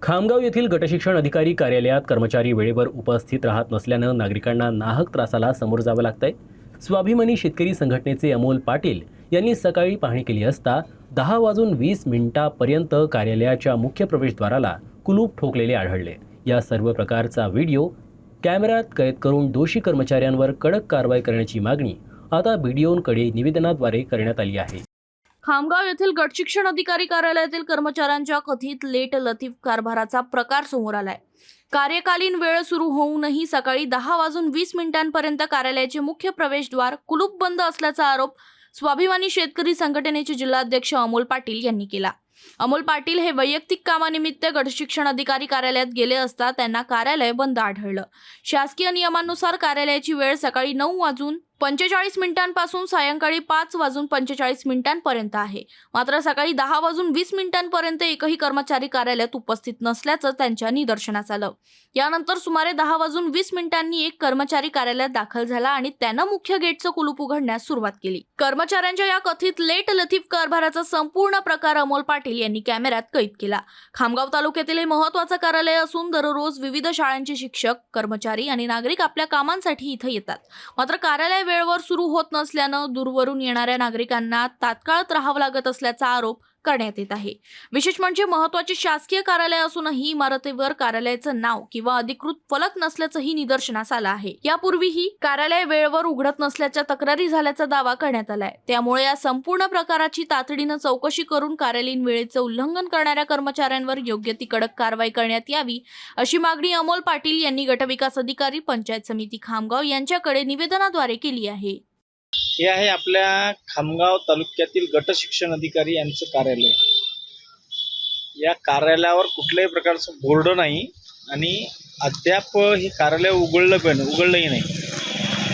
खामगाव येथील गटशिक्षण अधिकारी कार्यालयात कर्मचारी वेळेवर उपस्थित राहत नसल्यानं नागरिकांना नाहक त्रासाला समोर जावं लागतंय। स्वाभिमानी शेतकरी संघटनेचे अमोल पाटील यांनी सकाळी पाहणी केली असता 10:20 कार्यालयाच्या मुख्य प्रवेशद्वाराला कुलूप ठोकलेले आढळले। या सर्व प्रकारचा व्हिडिओ कॅमेऱ्यात कैद करून दोषी कर्मचाऱ्यांवर कडक कारवाई करण्याची मागणी आता बीडीओंकडे निवेदनाद्वारे करण्यात आली आहे। खामगाव येथील गटशिक्षण अधिकारी कार्यालयातील कर्मचाऱ्यांच्या कथित लेट लतीफ कारभाराचा प्रकार समोर आलाय। कार्यकालीन वेळ सुरू होऊनही सकाळी 10:20 कार्यालयाचे मुख्य प्रवेशद्वार कुलूपबंद असल्याचा आरोप स्वाभिमानी शेतकरी संघटनेचे जिल्हाध्यक्ष अमोल पाटील यांनी केला। अमोल पाटील हे वैयक्तिक कामानिमित्त गटशिक्षण अधिकारी कार्यालयात गेले असता त्यांना कार्यालय बंद आढळलं। शासकीय नियमानुसार कार्यालयाची वेळ सकाळी 9:45 पासून सायंकाळी 5:45 आहे। मात्र सकाळी 10:20 एकही कर्मचारी कार्यालयात उपस्थित नसल्याचं त्यांच्या निदर्शनास आलं। यानंतर सुमारे 10:20 एक कर्मचारी कार्यालयात दाखल झाला आणि त्यानं मुख्य गेटचं कुलूप उघडण्यास सुरुवात केली। कर्मचाऱ्यांच्या या कथित लेट लतीफ कारभाराचा संपूर्ण प्रकार अमोल पाटील यांनी कॅमेऱ्यात कैद केला। खामगाव तालुक्यातील हे महत्त्वाचं कार्यालय असून दररोज विविध शाळांचे शिक्षक, कर्मचारी आणि नागरिक आपल्या कामांसाठी इथं येतात। मात्र कार्यालय वेळेवर सुरू होत नसल्यानं दूरवरून येणाऱ्या नागरिकांना तात्काळात राहावं लागत असल्याचा आरोप करण्यात येत आहे। विशेष म्हणजे महत्त्वाचे शासकीय कार्यालय असूनही इमारतीवर कार्यालयाचं नाव किंवा अधिकृत फलक नसल्याचंही निदर्शनास आलं आहे। यापूर्वीही कार्यालय वेळेवर उघडत नसल्याच्या तक्रारी झाल्याचा दावा करण्यात आलाय। त्यामुळे या संपूर्ण प्रकाराची तातडीनं चौकशी करून कार्यालयीन वेळेचं उल्लंघन करणाऱ्या कर्मचाऱ्यांवर योग्य ती कडक कारवाई करण्यात यावी अशी मागणी अमोल पाटील यांनी गटविकास अधिकारी पंचायत समिती खामगाव यांच्याकडे निवेदनाद्वारे केली आहे। हे आहे आपल्या खामगाव तालुक्यातील गट शिक्षण अधिकारी यांचं कार्यालय। या कार्यालयावर कुठल्याही प्रकारचं बोर्ड नाही आणि अद्याप हे कार्यालय उघडलंही नाही।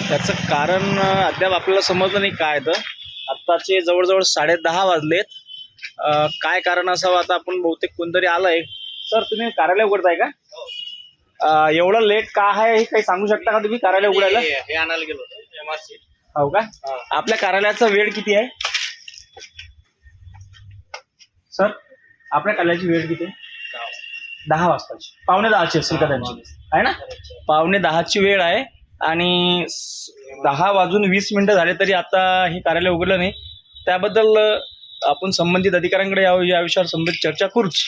त्याचं कारण अद्याप आपल्याला समजलं नाही काय तर। आत्ताचे जवळजवळ 10:30 वाजलेत। काय कारण असावं आता आपण बहुतेक कोणतरी आलंय। सर, तुम्ही कार्यालय उघडताय का? एवढं लेट का आहे हे काही सांगू शकता का तुम्ही? कार्यालय उघडायला हे आणायला गेलो MRC। हो का? आपल्या कार्यालयाचा वेळ किती आहे सर? आपल्या कार्यालयाची वेळ किती आहे? 10 वाजताची। 9:45 असेल का त्यांची, आहे ना? 9:45ची वेळ आहे आणि 10:20 झाले तरी आता हे कार्यालय उघडलं नाही। त्याबद्दल आपण संबंधित अधिकाऱ्यांकडे या विषयावर संबंधित चर्चा करूच।